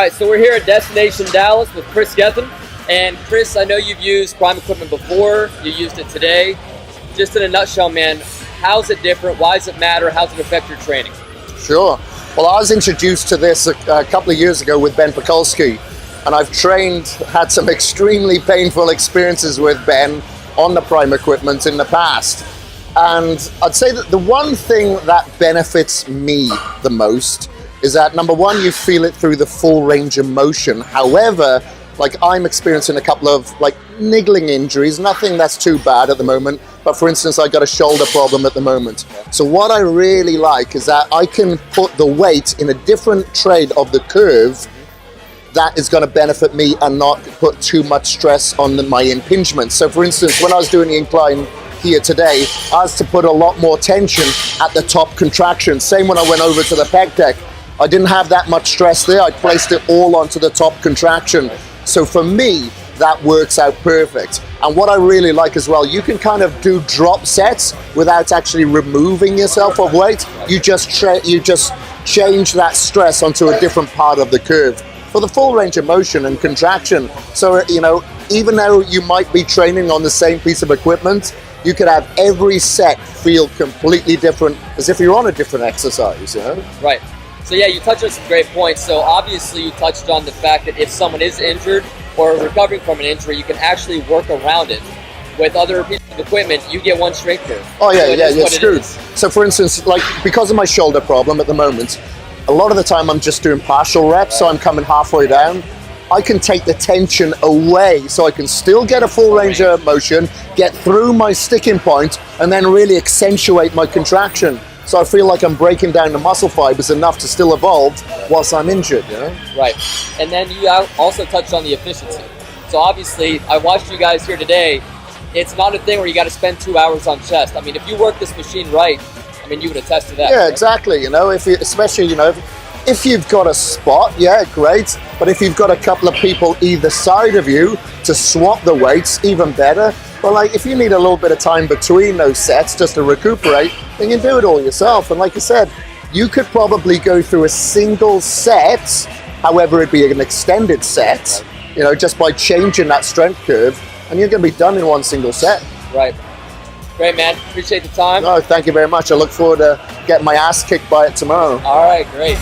right, so we're here at Destination Dallas with KRIS GETHIN. And Chris, I know you've used Prime equipment before. You used it today. Just in a nutshell, man, how's it different? Why does it matter? How does it affect your training? Sure. Well, I was introduced to this a couple of years ago with Ben Pekulski, and I've had some extremely painful experiences with Ben on the Prime equipment in the past. And I'd say that the one thing that benefits me the most is that, number one, you feel it through the full range of motion. However, like, I'm experiencing a couple of niggling injuries, nothing that's too bad at the moment. But for instance, I got a shoulder problem at the moment. So what I really like is that I can put the weight in a different trade of the curve that is going to benefit me and not put too much stress on my impingement. So for instance, when I was doing the incline here today, I was to put a lot more tension at the top contraction. Same when I went over to the pec deck. I didn't have that much stress there. I placed it all onto the top contraction. So for me, that works out perfect. And what I really like as well, you can kind of do drop sets without actually removing yourself of weight. You just change that stress onto a different part of the curve for the full range of motion and contraction. So, you know, even though you might be training on the same piece of equipment, you could have every set feel completely different, as if you're on a different exercise, you know? Right. So yeah, you touched on some great points. So obviously you touched on the fact that if someone is injured or recovering from an injury, you can actually work around it. With other pieces of equipment, you get one strength curve. Oh yeah, you're screwed. So for instance, like, because of my shoulder problem at the moment, a lot of the time I'm just doing partial reps, so I'm coming halfway down. I can take the tension away, so I can still get a full range of motion, get through my sticking point, and then really accentuate my contraction. So I feel like I'm breaking down the muscle fibers enough to still evolve whilst I'm injured, you know? Right. And then you also touched on the efficiency. So obviously, I watched you guys here today. It's not a thing where you got to spend 2 hours on chest. I mean, if you work this machine right, I mean, you would attest to that. Yeah, right? exactly. You know, especially, you know, if you've got a spot, yeah, great. But if you've got a couple of people either side of you to swap the weights, even better. But like, if you need a little bit of time between those sets just to recuperate, then you do it all yourself. And like you said, you could probably go through a single set, however it'd be an extended set, you know, just by changing that strength curve, and you're going to be done in one single set. Right. Great, man. Appreciate the time. No, thank you very much. I look forward to getting my ass kicked by it tomorrow. All right, great.